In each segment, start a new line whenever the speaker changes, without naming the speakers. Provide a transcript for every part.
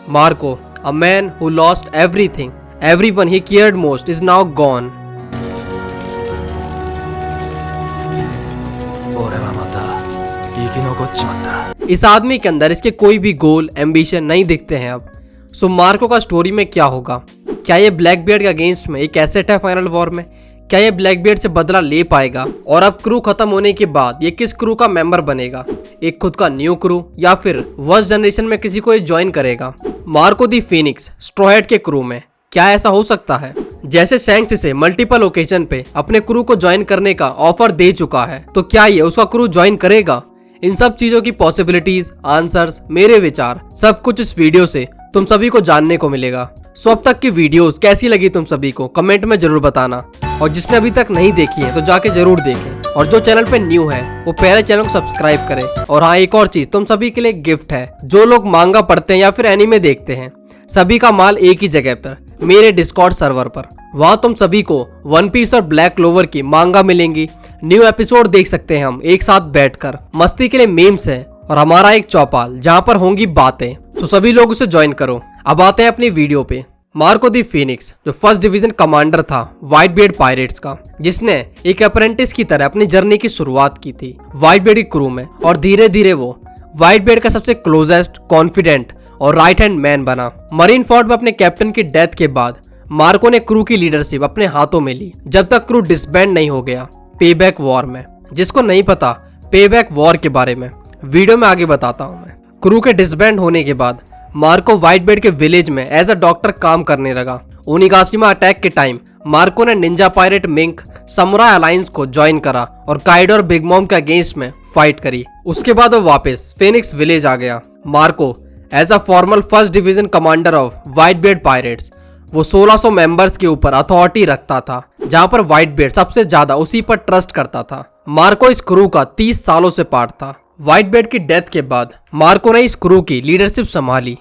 Marco, a man who lost everything, everyone he cared most is now gone. इस आदमी के अंदर इसके कोई भी गोल एम्बिशन नहीं दिखते हैं अब। सो मार्को का स्टोरी में क्या होगा? क्या ये ब्लैकबियर्ड के अगेंस्ट में एक एसेट है फाइनल वॉर में? क्या ये ब्लैकबियर्ड से बदला ले पाएगा? और अब क्रू खत्म होने के बाद ये किस क्रू का मेंबर बनेगा? एक खुद का न्यू क्रू या फिर वर्स्ट जनरेशन में किसी को ये ज्वाइन करेगा? मार्को दी फीनिक्स स्ट्रॉ हैट के क्रू में क्या ऐसा हो सकता है? जैसे शैंक्स इसे मल्टीपल ओकेजन पे अपने क्रू को ज्वाइन करने का ऑफर दे चुका है, तो क्या ये उसका क्रू ज्वाइन करेगा? इन सब चीजों की पॉसिबिलिटीज, आंसर्स, मेरे विचार, सब कुछ इस वीडियो से तुम सभी को जानने को मिलेगा। सो अब तक की वीडियोस कैसी लगी तुम सभी को कमेंट में जरूर बताना, और जिसने अभी तक नहीं देखी है तो जाके जरूर देखें, और जो चैनल पे न्यू है वो पहले चैनल को सब्सक्राइब करें। और हाँ, एक और चीज तुम सभी के लिए गिफ्ट है। जो लोग मांगा पढ़ते हैं या फिर एनीमे देखते हैं, सभी का माल एक ही जगह पर, मेरे डिस्कॉर्ड सर्वर पर। वहाँ तुम सभी को वन पीस और ब्लैक क्लोवर की मांगा मिलेंगी। न्यू एपिसोड देख सकते हैं हम एक साथ बैठकर। मस्ती के लिए मीम्स है और हमारा एक चौपाल जहाँ पर होंगी बातें। तो सभी लोग उसे ज्वाइन करो। अब आते हैं अपनी वीडियो पे। मार्को दी फीनिक्स जो फर्स्ट डिवीजन कमांडर था व्हाइट बियर्ड पायरेट्स का, जिसने एक अप्रेंटिस की तरह अपनी जर्नी की शुरुआत की थी व्हाइट बियर्ड की क्रू में, और धीरे धीरे वो व्हाइट बियर्ड का सबसे क्लोजेस्ट, कॉन्फिडेंट और राइट हैंड मैन बना। मरीन फोर्ट में अपने कैप्टन की डेथ के बाद मार्को ने क्रू की लीडरशिप अपने हाथों में ली, जब तक क्रू डिसबैंड नहीं हो गया पेबैक वॉर में। जिसको नहीं पता पेबैक वॉर के बारे में, वीडियो में आगे बताता हूँ मैं। क्रू के डिसबैंड होने के बाद मार्को व्हाइट बियर्ड के विलेज में एज अ डॉक्टर काम करने लगा। ओनिगाशिमा अटैक के टाइम मार्को ने ninja pirate mink samurai alliance को ज्वाइन करा और काइडो और बिग मॉम के अगेंस्ट में फाइट करी। उसके बाद वो वापस फेनिक्स विलेज आ गया। Marco as a formal first division commander of Whitebeard pirates, वो 1600 मेंबर्स के ऊपर अथॉरिटी रखता था, जहां पर व्हाइट बियर्ड सबसे ज्यादा उसी पर ट्रस्ट करता था। मार्को इस क्रू का 30 सालों से पार्ट था। व्हाइट बियर्ड की डेथ के बाद मार्को ने इस क्रू की लीडरशिप संभाली।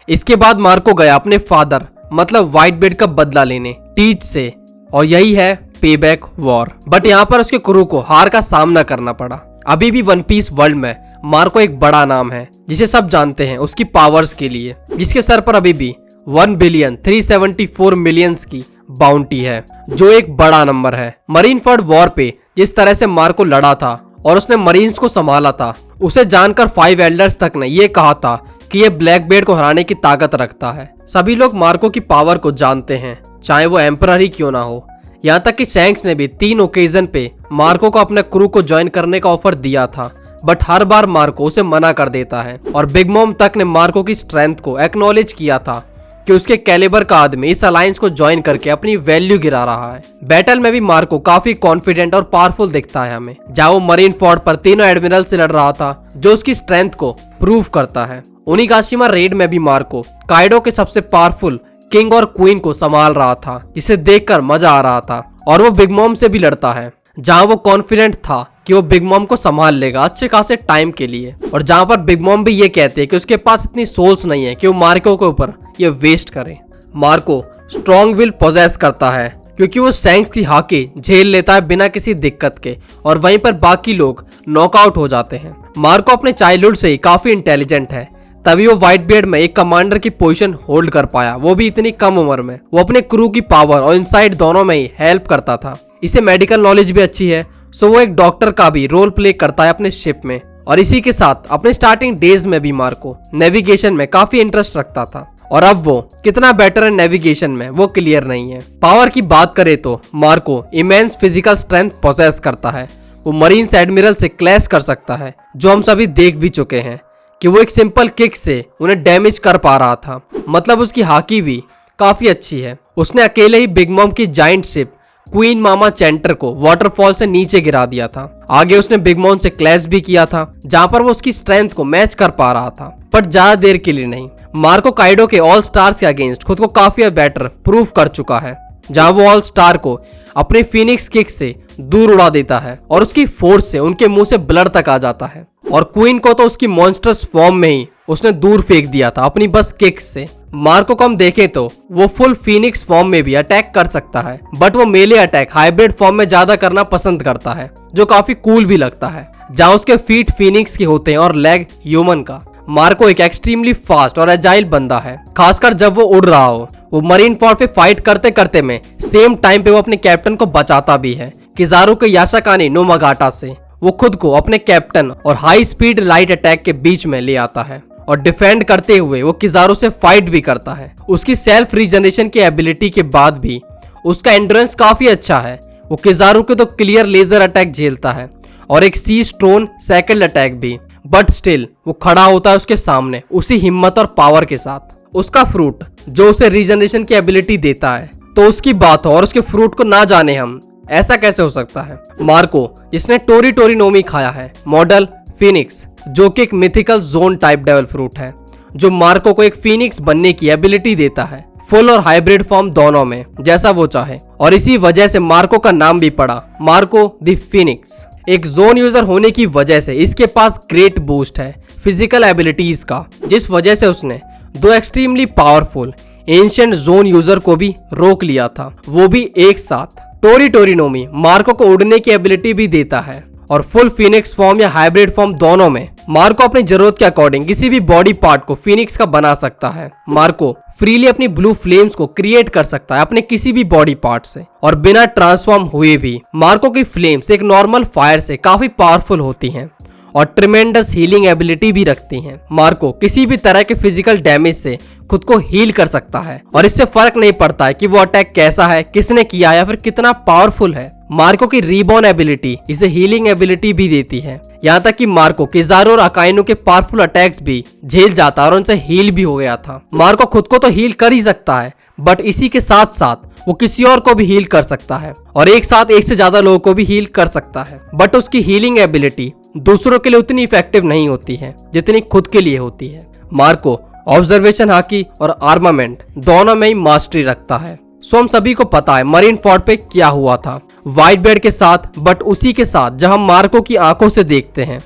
इसके बाद मार्को गया अपने फादर मतलब व्हाइट बियर्ड का बदला लेने टीच से, और यही है पेबैक वॉर। बट यहाँ पर उसके क्रू को हार का सामना करना पड़ा। अभी भी वन पीस वर्ल्ड में मार्को एक बड़ा नाम है जिसे सब जानते हैं उसकी पावर्स के लिए, जिसके सर पर अभी भी 1,374,000,000 की बाउंटी है, जो एक बड़ा नंबर है। मरीन फोर्ट वॉर पे जिस तरह से मार्को लड़ा था और उसने मरीन्स को संभाला था, उसे जानकर 5 एल्डर्स तक ने ये कहा था कि ये ब्लैकबियर्ड को हराने की ताकत रखता है। सभी लोग मार्को की पावर को जानते हैं, चाहे वो एम्परर ही क्यों ना हो। यहाँ तक कि शैंक्स ने भी 3 ओकेजन पे मार्को को अपने क्रू को ज्वाइन करने का ऑफर दिया था, बट हर बार मार्को उसे मना कर देता है। और बिग मॉम तक ने मार्को की स्ट्रेंथ को एक्नॉलेज किया था कि उसके कैलिबर का आदमी इस अलायंस को ज्वाइन करके अपनी वैल्यू गिरा रहा है। बैटल में भी मार्को काफी कॉन्फिडेंट और पावरफुल दिखता है हमें, जहाँ वो मरीन फोर्ट पर तीनों एडमिरल से लड़ रहा था, जो उसकी स्ट्रेंथ को प्रूव करता है। ओनिगाशिमा रेड में भी मार्को काइडो के सबसे पावरफुल किंग और क्वीन को संभाल रहा था, जिसे देखकर मजा आ रहा था। और वो बिग मॉम से भी लड़ता है, जहाँ वो कॉन्फिडेंट था कि वो बिग मॉम को संभाल लेगा अच्छे खासे टाइम के लिए, और जहाँ पर बिग मॉम भी ये कहते हैं कि उसके पास इतनी सोल्स नहीं है कि वो मार्को के ऊपर ये वेस्ट करे। मार्को स्ट्रॉन्ग विल पोजेस करता है क्योंकि वो शैंक्स की हाके झेल लेता है बिना किसी दिक्कत के, और वहीं पर बाकी लोग नॉकआउट हो जाते हैं। मार्को अपने चाइल्डहुड से ही काफी इंटेलिजेंट है, तभी वो व्हाइट बियर्ड में एक कमांडर की पोजीशन होल्ड कर पाया, वो भी इतनी कम उम्र में। वो अपने क्रू की पावर और इनसाइट दोनों में ही हेल्प करता था। इसे मेडिकल नॉलेज भी अच्छी है, सो वो एक डॉक्टर का भी रोल प्ले करता है अपने शिप में। और इसी के साथ अपने स्टार्टिंग डेज में भी मार्को नेविगेशन में काफी इंटरेस्ट रखता था, और अब वो कितना बेटर है नेविगेशन में वो क्लियर नहीं है। पावर की बात करें तो Marco immense physical strength possess करता है। वो मरीन्स एडमिरल से क्लैश कर सकता है, जो हम सभी देख भी चुके हैं कि वो एक सिंपल किक से उन्हें डैमेज कर पा रहा था। मतलब उसकी हाकी भी काफी अच्छी है। उसने अकेले ही बिग मॉम की जाइंट शिप क्वीन मामा चेंटर को वाटरफॉल से नीचे गिरा दिया था। आगे उसने बिग मॉम से क्लैश भी किया था, जहां पर वो उसकी स्ट्रेंथ को मैच कर पा रहा था, पर ज्यादा देर के लिए नहीं। मार्को काइडो के ऑल स्टार्स के अगेंस्ट खुद को काफी बेटर प्रूव कर चुका है, जहां वो ऑल स्टार को अपने फिनिक्स किक से दूर उड़ा देता है और उसकी फोर्स से उनके मुंह से ब्लड तक आ जाता है। और क्वीन को तो उसकी मॉन्स्टर्स फॉर्म में ही उसने दूर फेंक दिया था अपनी बस किक से। मार्को को हम देखें तो वो फुल फिनिक्स फॉर्म में भी अटैक कर सकता है, बट वो मेले अटैक हाइब्रिड फॉर्म में ज्यादा करना पसंद करता है, जो काफी कूल भी लगता है, जहां उसके फीट फिनिक्स के होते हैं और लेग ह्यूमन का। मार्को एक एक्सट्रीमली फास्ट और एजाइल बंदा है, खासकर जब वो उड़ रहा हो। वो मरीन फोर्ड पे फाइट करते करते में सेम टाइम पे वो अपने कैप्टन को बचाता भी है किजारू के यासाकानी नोमागाटा से। वो खुद को अपने कैप्टन और हाई स्पीड लाइट अटैक के बीच में ले आता है और डिफेंड करते हुए वो किजारू से फाइट भी करता है। उसकी सेल्फ रीजनरेशन की एबिलिटी के बाद भी उसका एंड्योरेंस काफी अच्छा है। वो किजारू के तो क्लियर लेजर अटैक झेलता है और एक सी स्टोन सैकल अटैक भी, बट स्टिल वो खड़ा होता है उसके सामने उसी हिम्मत और पावर के साथ। उसका फ्रूट जो उसे रीजनरेशन की एबिलिटी देता है तो उसकी बात हो और उसके फ्रूट को ना जाने हम, ऐसा कैसे हो सकता है। मार्को जिसने टोरी टोरिनोमी खाया है, मॉडल फिनिक्स जो कि एक mythical zone type devil fruit है जो मार्को को एक फिनिक्स बनने की एबिलिटी देता है, फुल और हाइब्रिड फॉर्म दोनों में जैसा वो चाहे। और इसी वजह से मार्को का नाम भी पड़ा मार्को द फिनिक्स। एक जोन यूजर होने की वजह से इसके पास ग्रेट बूस्ट है फिजिकल एबिलिटीज का, जिस वजह से उसने दो extremely powerful ancient zone user को भी रोक लिया था, वो भी एक साथ। टोरी टोरिनोमी मार्को को उड़ने की एबिलिटी भी देता है और फुल फिनिक्स फॉर्म या हाइब्रिड फॉर्म दोनों में मार्को अपनी जरूरत के अकॉर्डिंग किसी भी बॉडी पार्ट को फिनिक्स का बना सकता है। मार्को फ्रीली अपनी ब्लू फ्लेम्स को क्रिएट कर सकता है अपने किसी भी बॉडी पार्ट से और बिना ट्रांसफॉर्म हुए भी। मार्को की फ्लेम्स एक नॉर्मल फायर से काफी पावरफुल होती हैं और ट्रिमेंडस हीलिंग एबिलिटी भी रखती हैं। मार्को किसी भी तरह के फिजिकल डैमेज से खुद को हील कर सकता है और इससे फर्क नहीं पड़ता है कि वो अटैक कैसा है, किसने किया या फिर कितना पावरफुल है। मार्को की रीबॉर्न एबिलिटी इसे हीलिंग एबिलिटी भी देती है, यहाँ तक कि मार्को किजारू और अकाइनो के पावरफुल अटैक्स भी झेल जाता और उनसे हील भी हो गया था। मार्को खुद को तो हील कर ही सकता है, बट इसी के साथ साथ वो किसी और को भी हील कर सकता है और एक साथ एक से ज्यादा लोगों को भी हील कर सकता है। बट उसकी हीलिंग एबिलिटी दूसरों के लिए उतनी इफेक्टिव नहीं होती है जितनी खुद के लिए होती है। मार्को ऑब्जर्वेशन हाकी और आर्मामेंट दोनों में ही मास्टरी रखता है। सो हम सभी को पता है मरीन फोर्ड पे क्या हुआ था व्हाइट बेड के साथ, बट उसी के साथ जब हम मार्को की आंखों से देखते हैं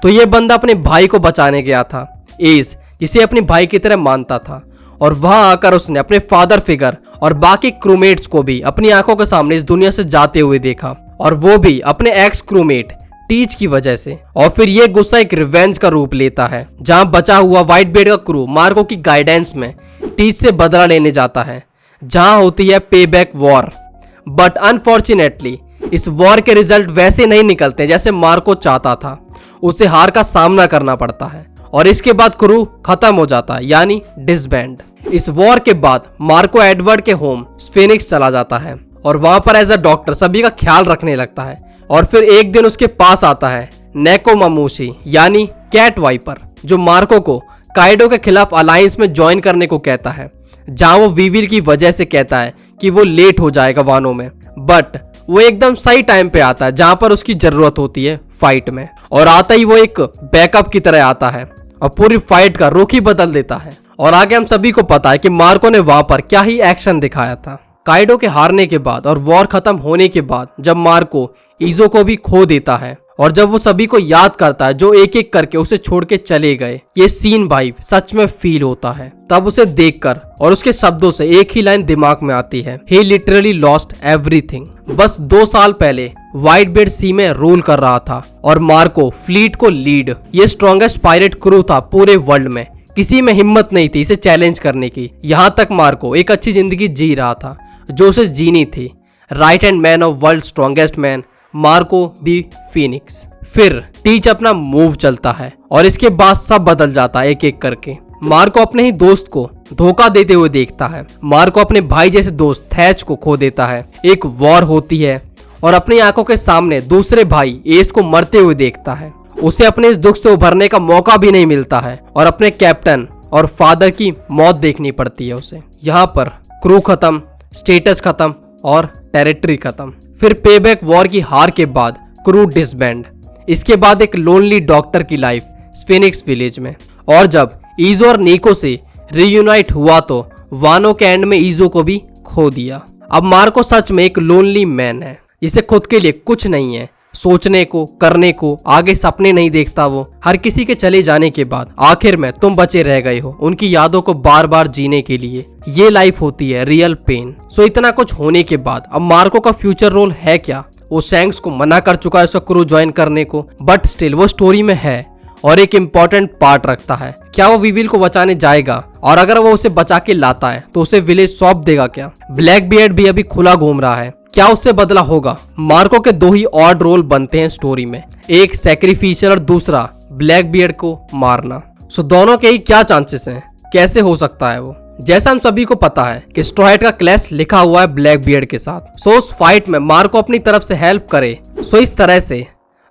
तो ये बंदा अपने भाई को बचाने गया था, एज जिसे अपने भाई की तरह मानता था, और वहां आकर उसने अपने फादर फिगर और बाकी क्रूमेट्स को भी अपनी आंखों के सामने इस दुनिया से जाते हुए देखा, और वो भी अपने एक्स क्रूमेट टीच की वजह से। और फिर ये गुस्सा एक रिवेंज का रूप लेता है जहां बचा हुआ व्हाइट बेड का क्रू मार्को की गाइडेंस में टीच से बदला लेने जाता है, जहां होती है पे बैक वॉर। बट अनफॉर्चुनेटली इस वॉर के रिजल्ट वैसे नहीं निकलते जैसे मार्को चाहता था। उसे हार का सामना करना पड़ता है और इसके बाद क्रू खत्म हो जाता है, यानी डिसबैंड। इस वॉर के बाद मार्को एडवर्ड के होम फिनिक्स चला जाता है और वहां पर एज अ डॉक्टर सभी का ख्याल रखने लगता है। और फिर एक दिन उसके पास आता है नेको मामूशी यानी कैट वाइपर, जो मार्को को काइडो के खिलाफ अलायंस में ज्वाइन करने को कहता है, जहां वो वीविल की वजह से कहता है कि वो लेट हो जाएगा वानों में। बट वो एकदम सही टाइम पे आता है जहां पर उसकी जरूरत होती है फाइट में, और आता ही वो एक बैकअप की तरह आता है और पूरी फाइट का रुख ही बदल देता है। और आगे हम सभी को पता है कि मार्को ने वहां पर क्या ही एक्शन दिखाया था। काइडो के हारने के बाद और वॉर खत्म होने के बाद जब मार्को ईजो को भी खो देता है और जब वो सभी को याद करता है जो एक एक करके उसे छोड़ के चले गए, ये सीन भाई सच में फील होता है। तब उसे देखकर और उसके शब्दों से एक ही लाइन दिमाग में आती है, ही लिटरली लॉस्ट एवरीथिंग। बस 2 साल पहले व्हाइट बेड सी में रूल कर रहा था और मार्को फ्लीट को लीड। ये स्ट्रॉन्गेस्ट पायरेट क्रू था पूरे वर्ल्ड में, किसी में हिम्मत नहीं थी इसे चैलेंज करने की। यहाँ तक मार्को एक अच्छी जिंदगी जी रहा था जो उसे जीनी थी। Right hand man of world strongest man Marco the Phoenix. फिर टीच अपना मूव चलता है और इसके बाद सब बदल जाता है एक एक करके। मार्को अपने ही दोस्त को धोखा देते हुए देखता है। मार्को अपने भाई जैसे दोस्त थैच को खो देता है। एक वॉर होती है और अपनी आंखों के सामने दूसरे भाई एस को मरते हुए देखता है। उसे अपने इस दुख से उभरने का मौका भी नहीं मिलता है और अपने कैप्टन और फादर की मौत देखनी पड़ती है उसे। यहाँ पर क्रू खत्म, स्टेटस खत्म और टेरिटरी खत्म। फिर पेबैक वॉर की हार के बाद क्रू डिसबैंड। इसके बाद एक लोनली डॉक्टर की लाइफ फिनिक्स विलेज में। और जब ईजो और निको से रीयूनाइट हुआ तो वानो के एंड में ईजो को भी खो दिया। अब मार्को सच में एक लोनली मैन है, जिसे खुद के लिए कुछ नहीं है, सोचने को, करने को, आगे सपने नहीं देखता। वो हर किसी के चले जाने के बाद आखिर में तुम बचे रह गए हो उनकी यादों को बार बार जीने के लिए। ये लाइफ होती है रियल पेन। सो इतना कुछ होने के बाद अब मार्को का फ्यूचर रोल है क्या? वो शैंक्स को मना कर चुका है उसका क्रू ज्वाइन करने को, बट स्टिल वो स्टोरी में है और एक इम्पोर्टेंट पार्ट रखता है। क्या वो वीविल को बचाने जाएगा, और अगर वो उसे बचा के लाता है तो उसे विलेज सौंप देगा क्या? ब्लैक बियर्ड भी अभी खुला घूम रहा है, क्या उससे बदला होगा? मार्को के दो ही ऑड रोल बनते हैं स्टोरी में, एक सैक्रिफिशियल और दूसरा ब्लैक बियर्ड को मारना। सो दोनों के ही क्या चांसेस हैं, कैसे हो सकता है वो? जैसा हम सभी को पता है कि स्ट्रॉ हैट का क्लैश लिखा हुआ है ब्लैक बियर्ड के साथ। सो उस फाइट में मार्को अपनी तरफ से हेल्प करे, सो इस तरह से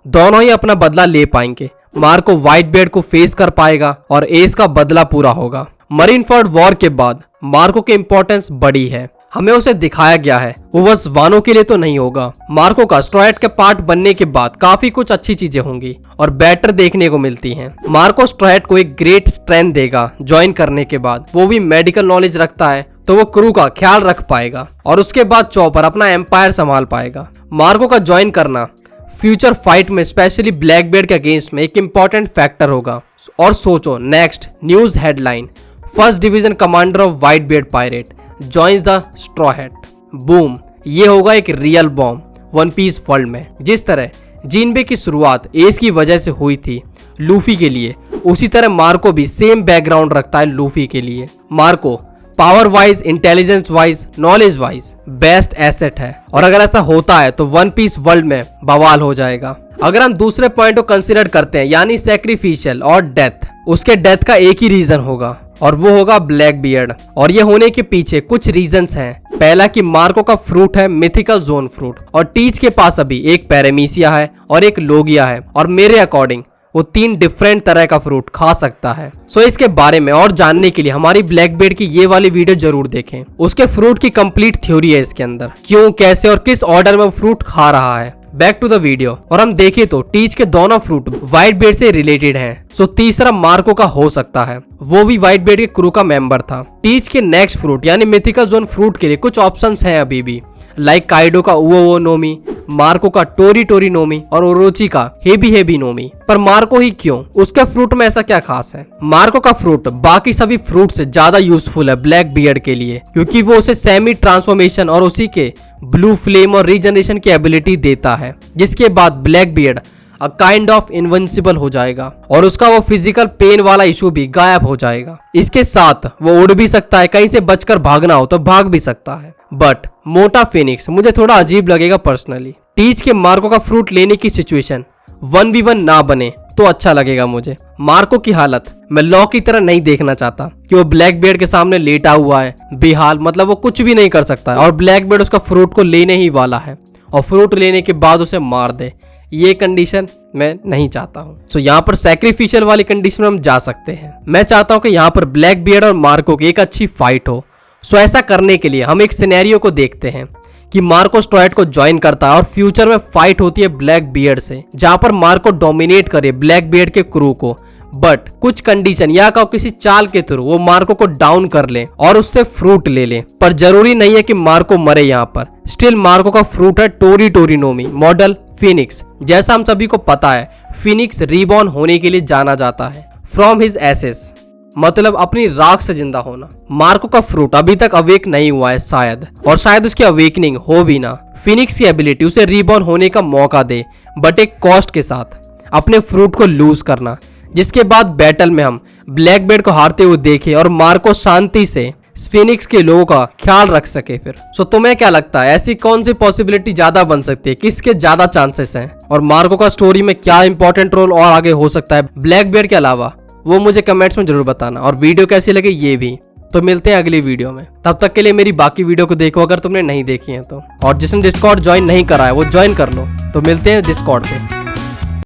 दोनों ही अपना बदला ले पाएंगे। मार्को व्हाइट बियर्ड को फेस कर पाएगा और एस का बदला पूरा होगा। मरीनफोर्ड वॉर के बाद मार्को की इंपॉर्टेंस बढ़ी है, हमें उसे दिखाया गया है। वो बस वानो के लिए तो नहीं होगा, मार्को का स्ट्रॉ हैट के पार्ट बनने के बाद काफी कुछ अच्छी चीजें होंगी और बेटर देखने को मिलती हैं। मार्को स्ट्रॉ हैट को एक ग्रेट स्ट्रेंथ देगा ज्वाइन करने के बाद। वो भी मेडिकल नॉलेज रखता है तो वो क्रू का ख्याल रख पाएगा और उसके बाद चॉपर अपना एम्पायर संभाल पाएगा। मार्को का ज्वाइन करना फ्यूचर फाइट में स्पेशली ब्लैक बियर्ड के अगेंस्ट में एक इंपॉर्टेंट फैक्टर होगा। और सोचो, next news headline, first division commander of Whitebeard pirate joins the straw hat. Boom, ये होगा एक real bomb One Piece world में। जिस तरह जिनबे की शुरुआत एस की वजह से हुई थी लूफी के लिए, उसी तरह मार्को भी सेम बैकग्राउंड रखता है लूफी के लिए। Marco power wise, intelligence wise, knowledge wise best asset है और अगर ऐसा होता है तो वन पीस वर्ल्ड में बवाल हो जाएगा। अगर हम दूसरे पॉइंट को कंसीडर करते हैं यानी सैक्रिफिशियल और डेथ, उसके डेथ का एक ही रीजन होगा और वो होगा ब्लैक बियर्ड। और ये होने के पीछे कुछ रीजंस हैं। पहला कि मार्को का फ्रूट है मिथिकल जोन फ्रूट और टीच के पास अभी एक पैरामीसिया है और एक लोगिया है और मेरे अकॉर्डिंग वो 3 डिफरेंट तरह का फ्रूट खा सकता है। सो इसके बारे में और जानने के लिए हमारी ब्लैक बियर्ड की ये वाली वीडियो जरूर देखें। उसके फ्रूट की कंप्लीट थ्योरी है इसके अंदर, क्यों, कैसे और किस ऑर्डर में वो फ्रूट खा रहा है। बैक टू द वीडियो, और हम देखें तो टीच के दोनों फ्रूट व्हाइट बियर्ड से रिलेटेड हैं। सो तीसरा मार्को का हो सकता है, वो भी व्हाइट बियर्ड के क्रू का मेंबर था। टीच के नेक्स्ट फ्रूट यानी मिथिकल जोन फ्रूट के लिए कुछ ऑप्शंस हैं अभी भी, लाइक काइडो का उओ नोमी, मार्को का टोरी टोरी नोमी और ओरोची का हेबी हेबी नोमी। पर मार्को ही क्यों, उसके फ्रूट में ऐसा क्या खास है? मार्को का फ्रूट बाकी सभी फ्रूट से ज्यादा यूजफुल है ब्लैक बियर्ड के लिए, क्योंकि वो उसे सेमी ट्रांसफॉर्मेशन और उसी के ब्लू फ्लेम और रीजनरेशन की एबिलिटी देता है, जिसके बाद black beard a kind of invincible हो जाएगा और उसका वो फिजिकल पेन वाला इशू भी गायब हो जाएगा। इसके साथ वो उड़ भी सकता है, कहीं से बचकर भागना हो तो भाग भी सकता है। बट मोटा फिनिक्स मुझे थोड़ा अजीब लगेगा पर्सनली। टीच के मार्को का फ्रूट लेने की सिचुएशन 1v1 ना बने तो अच्छा लगेगा मुझे। मार्को की हालत मैं लॉ की तरह नहीं देखना चाहता कि वो ब्लैक बियर्ड के सामने लेटा हुआ है बेहाल, मतलब वो कुछ भी नहीं कर सकता है और ब्लैक बियर्ड उसका फ्रूट को लेने ही वाला है और फ्रूट लेने के बाद उसे मार दे। ये कंडीशन मैं नहीं चाहता हूँ। सो यहाँ पर सैक्रिफिशियल वाली कंडीशन में हम जा सकते हैं। मैं चाहता हूँ कि यहाँ पर ब्लैक बियर्ड और मार्को की एक अच्छी फाइट हो। सो ऐसा करने के लिए हम एक सिनेरियो को देखते हैं कि मार्को स्ट्रॉ हैट को ज्वाइन करता है और फ्यूचर में फाइट होती है ब्लैक बियर्ड से, जहां पर मार्को डोमिनेट करे ब्लैक बियर्ड के क्रू को। बट कुछ कंडीशन या का किसी चाल के थ्रू वो मार्को को डाउन कर ले और उससे फ्रूट ले ले। पर जरूरी नहीं है कि मार्को मरे यहाँ पर। स्टिल मार्को का फ्रूट है टोरी टोरी नोमी मॉडल फिनिक्स। जैसा हम सभी को पता है फिनिक्स रीबॉर्न होने के लिए जाना जाता है, फ्रॉम हिज एसेस, मतलब अपनी राख से जिंदा होना। मार्को का फ्रूट अभी तक अवेक नहीं हुआ है शायद, और शायद उसकी अवेकनिंग हो भी ना। फिनिक्स की एबिलिटी उसे रीबॉर्न होने का मौका दे, बट एक कॉस्ट के साथ, अपने फ्रूट को लूज करना, जिसके बाद बैटल में हम ब्लैक बियर्ड को हारते हुए देखे और मार्को शांति से फिनिक्स के लोगों का ख्याल रख सके फिर। सो तुम्हें क्या लगता है ऐसी कौन सी पॉसिबिलिटी ज्यादा बन सकती है, किसके ज्यादा चांसेस हैं, और मार्को का स्टोरी में क्या इंपॉर्टेंट रोल और आगे हो सकता है ब्लैक बियर्ड के अलावा, वो मुझे कमेंट्स में जरूर बताना। और वीडियो कैसी लगी ये भी। तो मिलते हैं अगली वीडियो में, तब तक के लिए मेरी बाकी वीडियो को देखो अगर तुमने नहीं देखी है तो, और जिसने डिस्कॉर्ड ज्वाइन नहीं करा है वो ज्वाइन कर लो। तो मिलते हैं डिस्कॉर्ड पे।